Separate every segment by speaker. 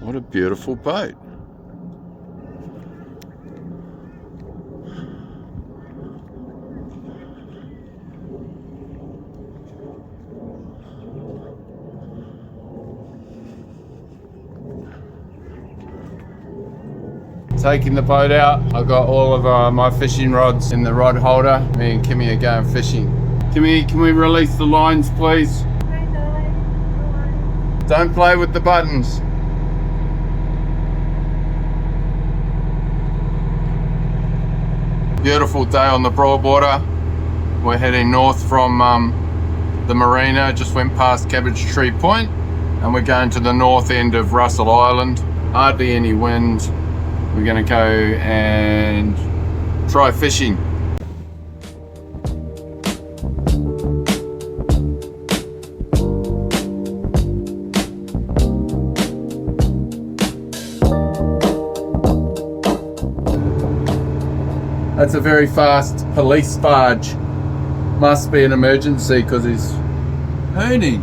Speaker 1: What a beautiful boat. Taking the boat out, I got all of my fishing rods in the rod holder. Me and Kimmy are going fishing. Kimmy, can we release the lines, please?
Speaker 2: Okay, darling.
Speaker 1: Don't play with the buttons. Beautiful day on the Broadwater. We're heading north from the marina, just went past Cabbage Tree Point, and we're going to the north end of Russell Island. Hardly any wind. We're going to go and try fishing. That's a very fast police barge. Must be an emergency because he's hooning.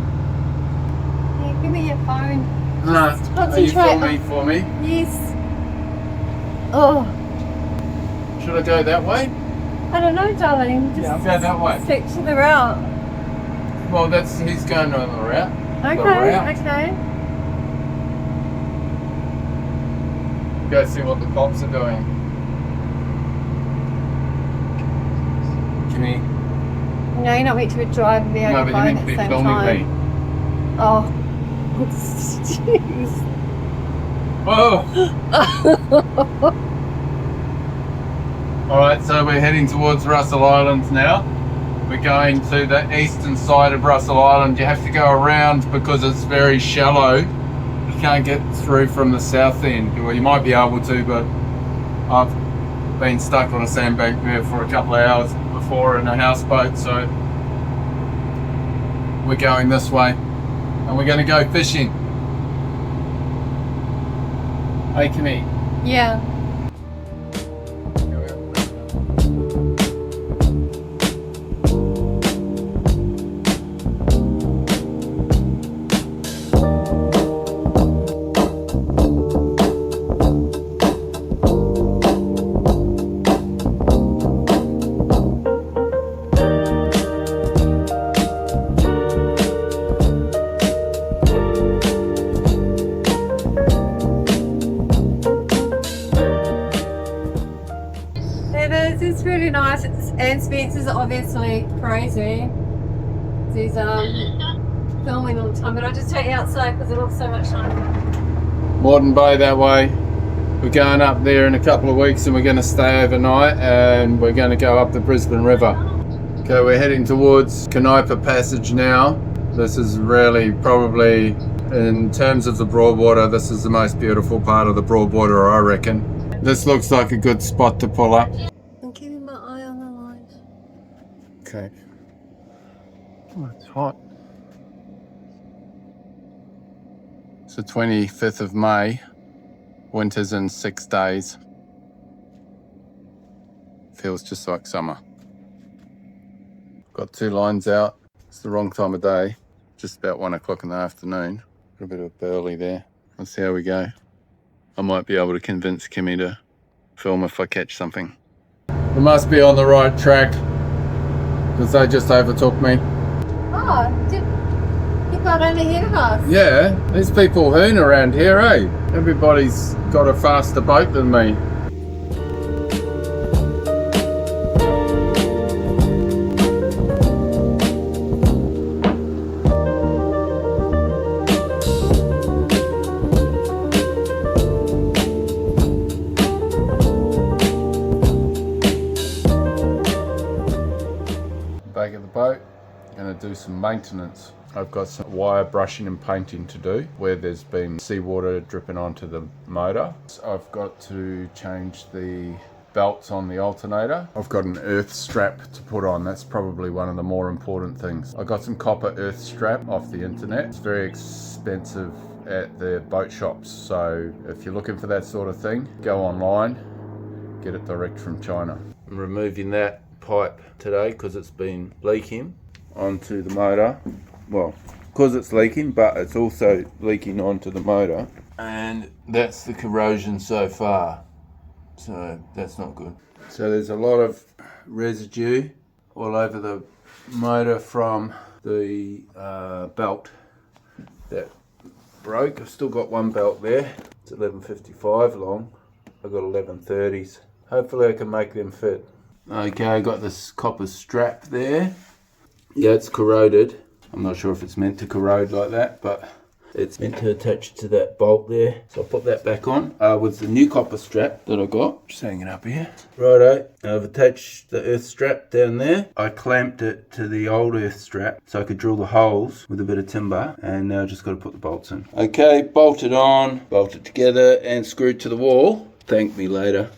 Speaker 2: Yeah, give me your phone.
Speaker 1: No, are you filming for me?
Speaker 2: Yes. Oh,
Speaker 1: Should I go that way?
Speaker 2: I don't know, darling. Just
Speaker 1: Yeah, I'll go that way.
Speaker 2: stick to the route.
Speaker 1: Well, he's going on the route.
Speaker 2: Okay,
Speaker 1: route.
Speaker 2: okay.
Speaker 1: Go see what the cops are doing. Kimmy.
Speaker 2: No, you're not meant to drive and be on
Speaker 1: No,
Speaker 2: your
Speaker 1: but
Speaker 2: phone
Speaker 1: you meant
Speaker 2: at
Speaker 1: to
Speaker 2: the
Speaker 1: be
Speaker 2: same
Speaker 1: filming
Speaker 2: time.
Speaker 1: me.
Speaker 2: Oh, jeez.
Speaker 1: Whoa! Alright, so we're heading towards Russell Island now. We're going to the eastern side of Russell Island. You have to go around because it's very shallow. You can't get through from the south end. Well, you might be able to, but I've been stuck on a sandbank there for a couple of hours before in a houseboat, so we're going this way and we're going to go fishing. Hey, Kimmy.
Speaker 2: Yeah. It's really nice. And Spencer's obviously crazy. He's filming all the time, but I'll just take you outside because it looks so much nicer.
Speaker 1: Morden Bay that way. We're going up there in a couple of weeks and we're going to stay overnight and we're going to go up the Brisbane River. Okay, we're heading towards Canopa Passage now. This is really probably, in terms of the Broadwater, this is the most beautiful part of the Broadwater, I reckon. This looks like a good spot to pull up.
Speaker 2: I'm keeping my eye on the line.
Speaker 1: Okay. Oh, it's hot. It's the 25th of May. Winter's in 6 days. Feels just like summer. Got 2 lines out. It's the wrong time of day. Just about 1 o'clock in the afternoon. Got a bit of a burley there. Let's see how we go. I might be able to convince Kimmy to film if I catch something. We must be on the right track because they just overtook me.
Speaker 2: Oh, you got on ahead of us.
Speaker 1: Yeah, there's people hoon around here, eh? Everybody's got a faster boat than me. Back at the boat, gonna do some maintenance. I've got some wire brushing and painting to do where there's been seawater dripping onto the motor. I've got to change the belts on the alternator. I've got an earth strap to put on. That's probably one of the more important things. I got some copper earth strap off the internet. It's very expensive at the boat shops, so if you're looking for that sort of thing, go online, get it direct from China. I'm removing that pipe today because it's been leaking onto the motor. Well, because it's leaking, but it's also leaking onto the motor. And that's the corrosion so far. So that's not good. So there's a lot of residue all over the motor from the belt that broke. I've still got one belt there. It's 11.55 long. I've got 11.30s. Hopefully I can make them fit. Okay, I got this copper strap there. Yeah, it's corroded. I'm not sure if it's meant to corrode like that, but it's meant to attach to that bolt there. So I'll put that back on with the new copper strap that I got. Just hanging up here. Righto, I've attached the earth strap down there. I clamped it to the old earth strap so I could drill the holes with a bit of timber, and now I just got to put the bolts in. Okay, bolted on, bolted together and screwed to the wall. Thank me later.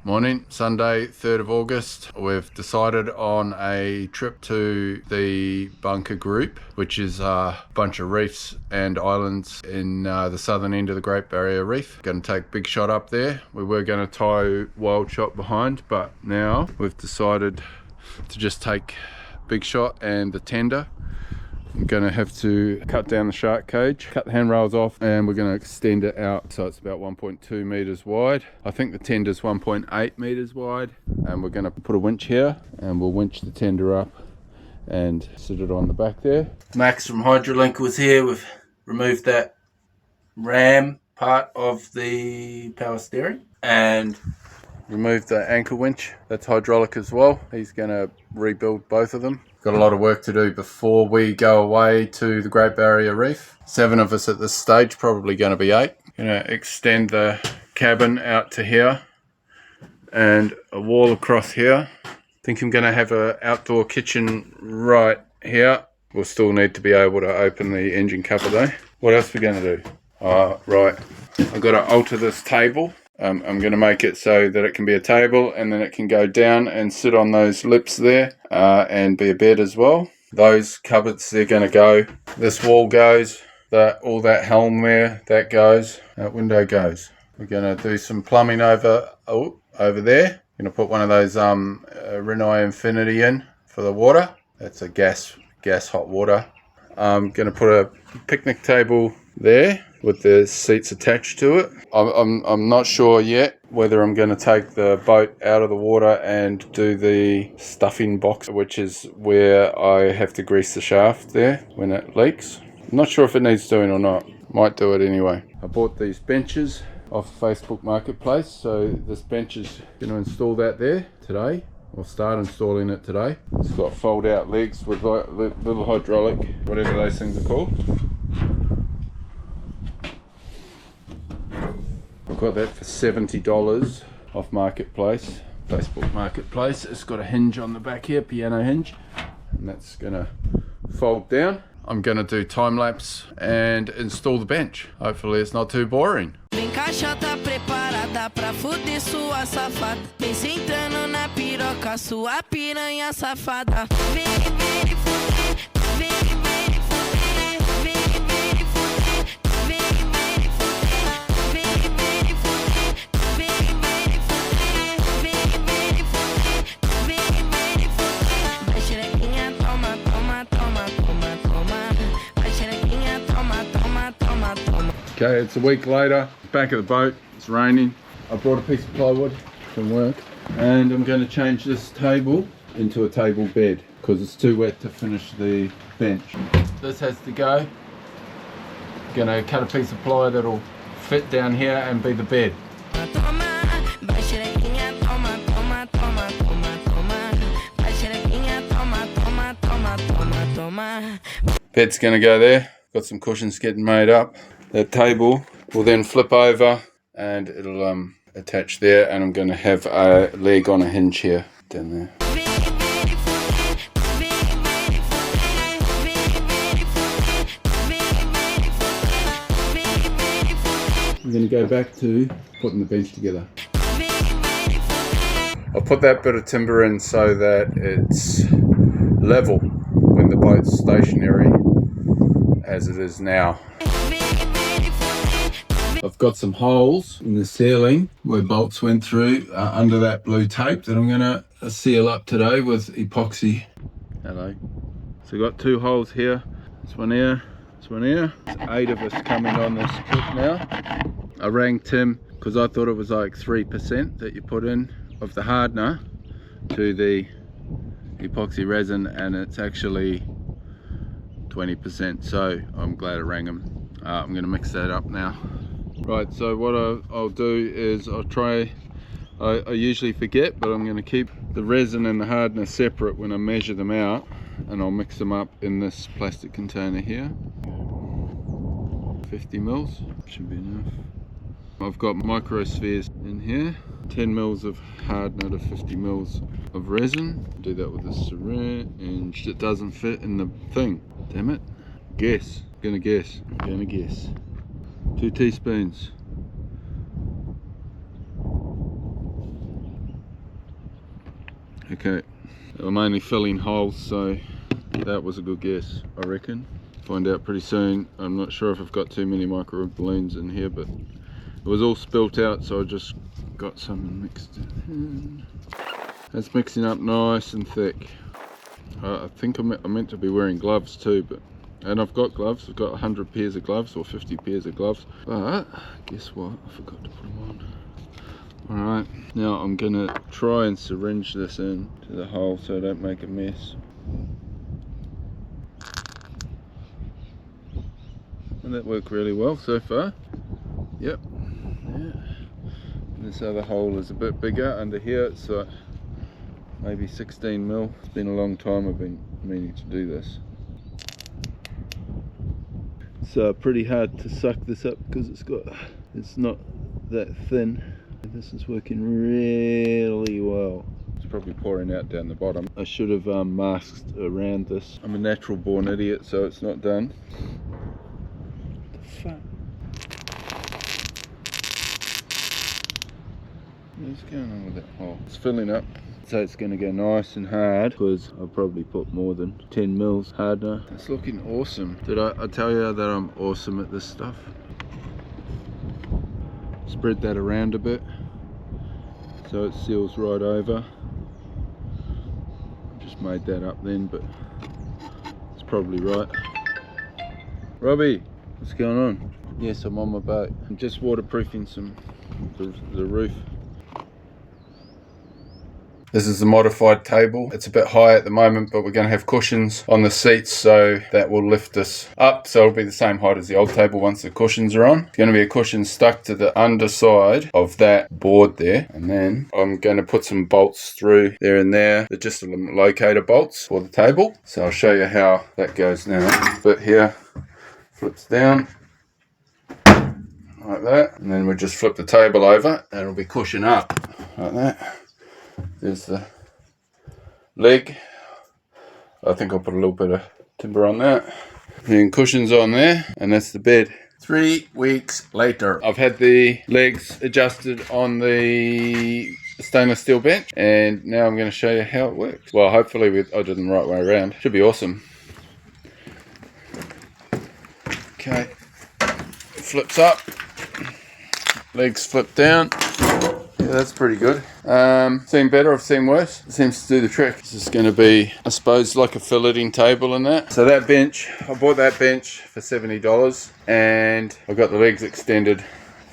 Speaker 1: Morning, Sunday 3rd of August. We've decided on a trip to the Bunker Group, which is a bunch of reefs and islands in the southern end of the Great Barrier Reef. Going to take Big Shot up there. We were going to tie Wild Shot behind, but now we've decided to just take Big Shot and the tender. I'm going to have to cut down the shark cage, cut the handrails off, and we're going to extend it out so it's about 1.2 meters wide. I think the tender's 1.8 meters wide, and we're going to put a winch here and we'll winch the tender up and sit it on the back there. Max from Hydrolink was here. We've removed that ram part of the power steering and removed the anchor winch. That's hydraulic as well. He's going to rebuild both of them. Got a lot of work to do before we go away to the Great Barrier Reef. 7 of us at this stage, probably going to be 8. Going to extend the cabin out to here and a wall across here. I think I'm going to have an outdoor kitchen right here. We'll still need to be able to open the engine cover though. What else are we going to do? Right, I've got to alter this table. I'm going to make it so that it can be a table and then it can go down and sit on those lips there and be a bed as well. Those cupboards, they're going to go. This wall goes. All that helm there, that goes. That window goes. We're going to do some plumbing over there. Going to put one of those Rinnai Infinity in for the water. That's a gas hot water. I'm going to put a picnic table there with the seats attached to it. I'm not sure yet whether I'm going to take the boat out of the water and do the stuffing box, which is where I have to grease the shaft there when it leaks. I'm not sure if it needs doing or not. Might do it anyway. I bought these benches off Facebook Marketplace, so this bench is going to install that there today. We'll start installing it today. It's got fold out legs with little hydraulic, whatever those things are called. I've got that for $70 off Marketplace, Facebook Marketplace. It's got a hinge on the back here, piano hinge, and that's gonna fold down. I'm gonna do time lapse and install the bench. Hopefully it's not too boring.
Speaker 3: Tá preparada pra fuder sua safada. Vem sentando na piroca, sua piranha safada. Vem fuder, vem fuder, vem fuder, vem fuder, vem fuder, vem fuder. Vai xerequinha, toma, toma, toma, toma, toma. Vai xerequinha, toma, toma, toma, toma.
Speaker 1: Okay, it's a week later. Back of the boat, it's raining. I brought a piece of plywood from work and I'm going to change this table into a table bed because it's too wet to finish the bench. This has to go. Going to cut a piece of ply that'll fit down here and be the bed. Bed's going to go there. Got some cushions getting made up. That table will then flip over and it'll attach there, and I'm going to have a leg on a hinge here down there. I'm going to go back to putting the bench together. I'll put that bit of timber in so that it's level when the boat it's stationary as it is now. I've got some holes in the ceiling where bolts went through under that blue tape that I'm going to seal up today with epoxy. Hello. So I've got 2 holes here. This one here, this one here. There's 8 of us coming on this trip now. I rang Tim because I thought it was like 3% that you put in of the hardener to the epoxy resin, and it's actually 20%, so I'm glad I rang him. I'm going to mix that up now. Right, so what I'll do is I'll try, I usually forget, but I'm going to keep the resin and the hardener separate when I measure them out, and I'll mix them up in this plastic container here. 50 mils should be enough. I've got microspheres in here, 10 mils of hardener to 50 mils of resin. Do that with a syringe. It doesn't fit in the thing. Damn it. Guess. I'm gonna guess. 2 teaspoons. Okay. I'm only filling holes, so that was a good guess, I reckon. Find out pretty soon. I'm not sure if I've got too many micro balloons in here, but it was all spilt out, so I just got some mixed in. That's mixing up nice and thick. I think I'm meant to be wearing gloves too, and I've got gloves. I've got 100 pairs of gloves or 50 pairs of gloves, but guess what? I forgot to put them on. Alright, now I'm gonna try and syringe this in to the hole so I don't make a mess. And that worked really well so far. Yep. Yeah. This other hole is a bit bigger under here. It's maybe 16 mil. It's been a long time I've been meaning to do this. It's pretty hard to suck this up because it's not that thin. This is working really well. It's probably pouring out down the bottom. I should have masked around this. I'm a natural born idiot, so it's not done. What the fuck? What's going on with that hole? It's filling up, so it's going to go nice and hard because I'll probably put more than 10 mils hardener. It's looking awesome. Did I tell you that I'm awesome at this stuff? Spread that around a bit so it seals right over. Just made that up then, but it's probably right. Robbie, what's going on? Yes, I'm on my boat. I'm just waterproofing the roof. This is the modified table. It's a bit high at the moment, but we're going to have cushions on the seats, so that will lift us up. So it'll be the same height as the old table once the cushions are on. It's going to be a cushion stuck to the underside of that board there. And then I'm going to put some bolts through there and there. They're just locator bolts for the table. So I'll show you how that goes now. But here, flips down like that. And then we'll just flip the table over and it'll be cushion up like that. There's the leg. I think I'll put a little bit of timber on that. And cushions on there, and that's the bed. 3 weeks later, I've had the legs adjusted on the stainless steel bench, and now I'm going to show you how it works. Well, hopefully I did them the right way around. Should be awesome. Okay, flips up, legs flip down. Yeah, that's pretty good. Seen better, I've seen worse. It seems to do the trick. This is going to be, I suppose, like a filleting table and that. So that bench, I bought that bench for $70 and I got the legs extended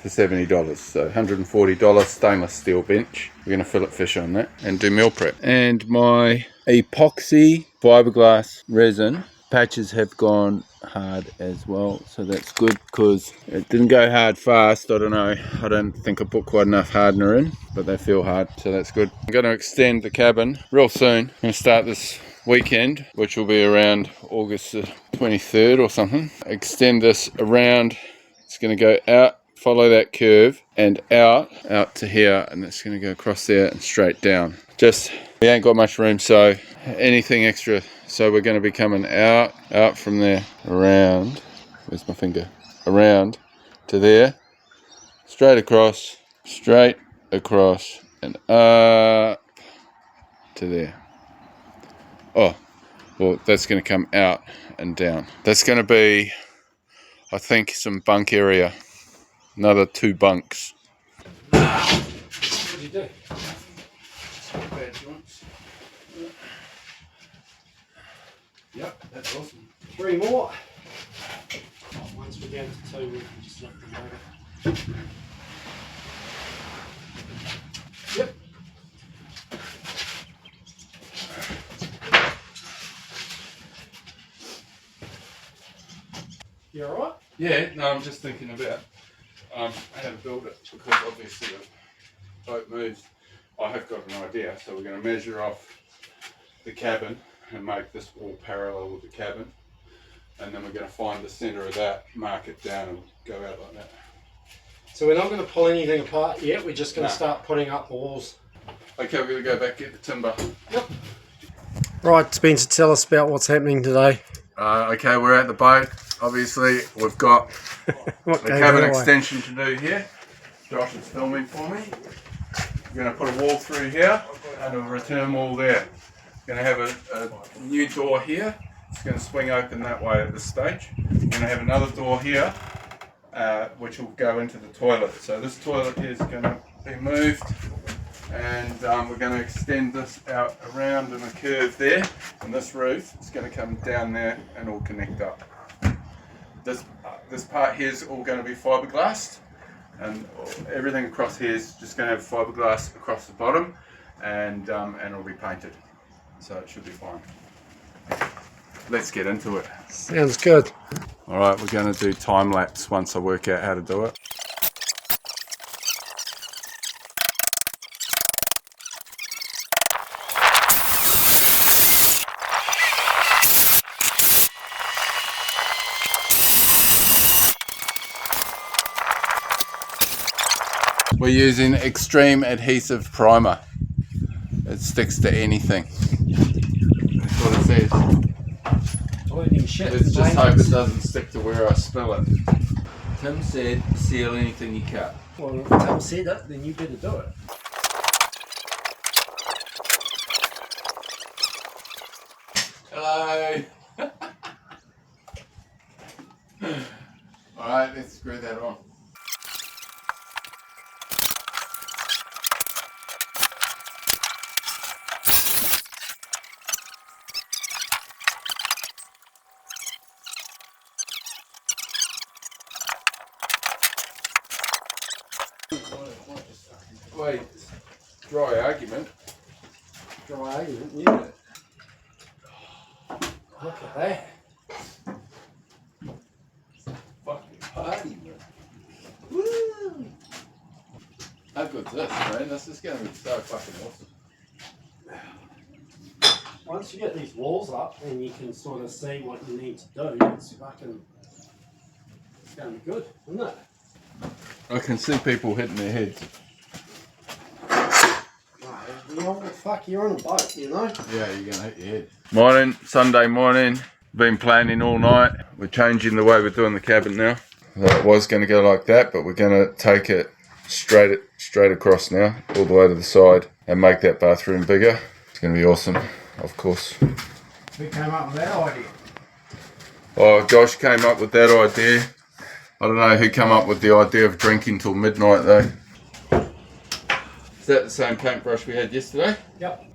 Speaker 1: for $70. So $140 stainless steel bench. We're going to fillet fish on that and do meal prep. And my epoxy fiberglass resin patches have gone hard as well, so that's good because it didn't go hard fast. I don't know, I don't think I put quite enough hardener in, but they feel hard, so that's good. I'm going to extend the cabin real soon. I'm going to start this weekend, which will be around August the 23rd or something. Extend this around. It's going to go out, follow that curve and out to here, and it's going to go across there and straight down. We ain't got much room, so anything extra. So we're going to be coming out from there, around, where's my finger, around to there, straight across, and up to there. Oh, Well, that's going to come out and down. That's going to be, I think, some bunk area. Another 2 bunks.
Speaker 4: What do you do?
Speaker 1: Bad joints. Yep, that's awesome.
Speaker 4: 3 more. Once we're down to 2, we can just let them go. Yep. You alright?
Speaker 1: Yeah, no, I'm just thinking about how to build it, because obviously the boat moves. I have got an idea, so we're going to measure off the cabin and make this wall parallel with the cabin, and then we're going to find the centre of that, mark it down and go out like that.
Speaker 4: So we're not going to pull anything apart yet, we're just going to start putting up walls.
Speaker 1: Okay, we're going to go back get the timber.
Speaker 4: Yep. Right, Spencer, tell us about what's happening today.
Speaker 1: Okay, we're at the boat. Obviously, we've got
Speaker 4: What
Speaker 1: the
Speaker 4: gave
Speaker 1: cabin
Speaker 4: it away?
Speaker 1: extension to do here. Josh is filming for me. We're going to put a wall through here and a return wall there. We're going to have a new door here. It's going to swing open that way at this stage. We're going to have another door here, which will go into the toilet. So this toilet is going to be moved, and we're going to extend this out around in a curve there. And this roof is going to come down there and all connect up. This part here is all going to be fiberglassed, and everything across here is just going to have fiberglass across the bottom, and it'll be painted, so it should be fine. Let's get into it.
Speaker 4: Sounds good.
Speaker 1: All right, we're going to do time lapse once I work out how to do it. We're using extreme adhesive primer. It sticks to anything. That's what it says.
Speaker 4: Bleeding shit.
Speaker 1: Let's just hope it doesn't stick to where I spill it. Tim said, seal anything you cut.
Speaker 4: Well, if Tom said it, then you better do it.
Speaker 1: Hello. Alright, let's screw that on. Wait, dry argument.
Speaker 4: Dry argument, yeah. Look at that.
Speaker 1: Fucking party, man. Woo! How good's this, man? This is going to be so fucking awesome.
Speaker 4: Once you get these walls up and you can sort of see what you need to do, it's fucking, it's going to be good, isn't it?
Speaker 1: I can see people hitting their heads.
Speaker 4: You know what the fuck, you're on a boat, you know?
Speaker 1: Yeah, you're going to hit your head. Morning, Sunday morning. Been planning all night. We're changing the way we're doing the cabin now. It was going to go like that, but we're going to take it straight across now, all the way to the side, and make that bathroom bigger. It's going to be awesome, of course.
Speaker 4: Who came up with that idea?
Speaker 1: Oh, Josh came up with that idea. I don't know who came up with the idea of drinking till midnight though. Is that the same paintbrush we had yesterday?
Speaker 4: Yep.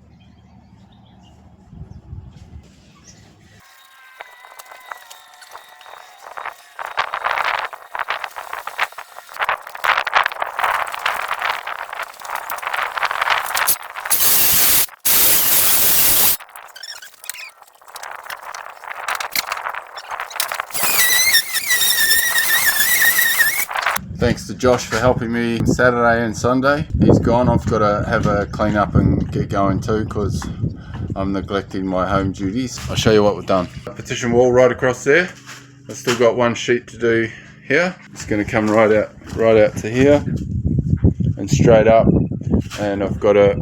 Speaker 1: Thanks to Josh for helping me Saturday and Sunday. He's gone. I've got to have a clean up and get going too because I'm neglecting my home duties. I'll show you what we've done. Partition wall right across there. I've still got one sheet to do here. It's going to come right out to here and straight up. And I've got to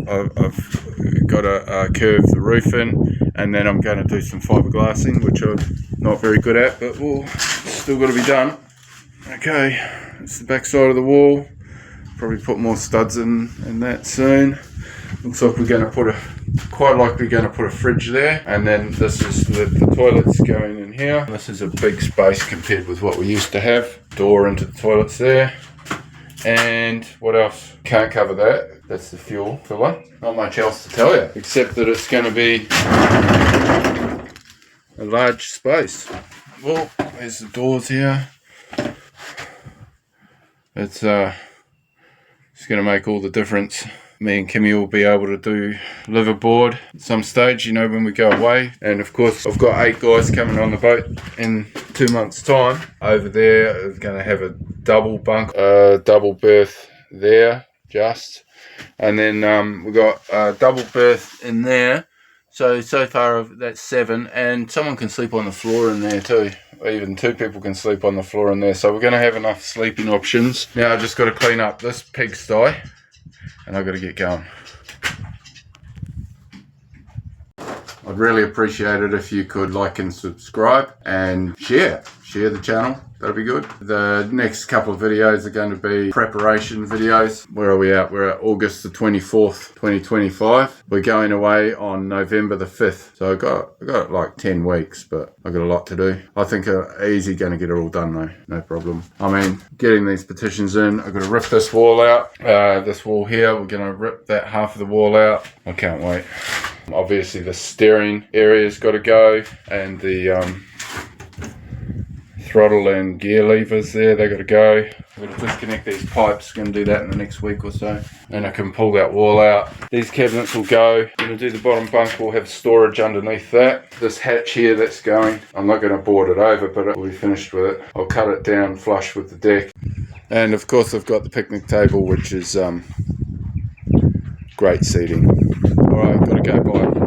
Speaker 1: curve the roof in, and then I'm going to do some fiberglassing, which I'm not very good at, but still got to be done. Okay, it's the back side of the wall. Probably put more studs in that soon. Looks like we're going to put quite likely going to put a fridge there, and then this is the toilets going in here. This is a big space compared with what we used to have. Door into the toilets there. And what else? Can't cover that. That's the fuel filler. Not much else to tell you, except that it's going to be a large space. Well, there's the doors here. It's going to make all the difference. Me and Kimmy will be able to live aboard at some stage, you know, when we go away. And of course, I've got 8 guys coming on the boat in 2 months' time. Over there, we're going to have a double bunk, double berth there, just. And then we've got a double berth in there. So far that's 7, and someone can sleep on the floor in there too. Even 2 people can sleep on the floor in there. So we're going to have enough sleeping options. Now I just got to clean up this pigsty, and I've got to get going. I'd really appreciate it if you could like and subscribe and share the channel. That'll be good. The next couple of videos are going to be preparation videos. Where are we at? We're at August the 24th, 2025. We're going away on November the 5th. So I got like 10 weeks, but I've got a lot to do. I think I'm easy going to get it all done though. No problem. I mean, getting these petitions in, I've got to rip this wall out. This wall here, we're going to rip that half of the wall out. I can't wait. Obviously the steering area's got to go, and the throttle and gear levers there, they got to go. I'm going to disconnect these pipes, going to do that in the next week or so. And I can pull that wall out. These cabinets will go. I'm going to do the bottom bunk, we'll have storage underneath that. This hatch here that's going, I'm not going to board it over, but we'll be finished with it. I'll cut it down flush with the deck. And of course I've got the picnic table, which is great seating. Alright, gotta go, bye.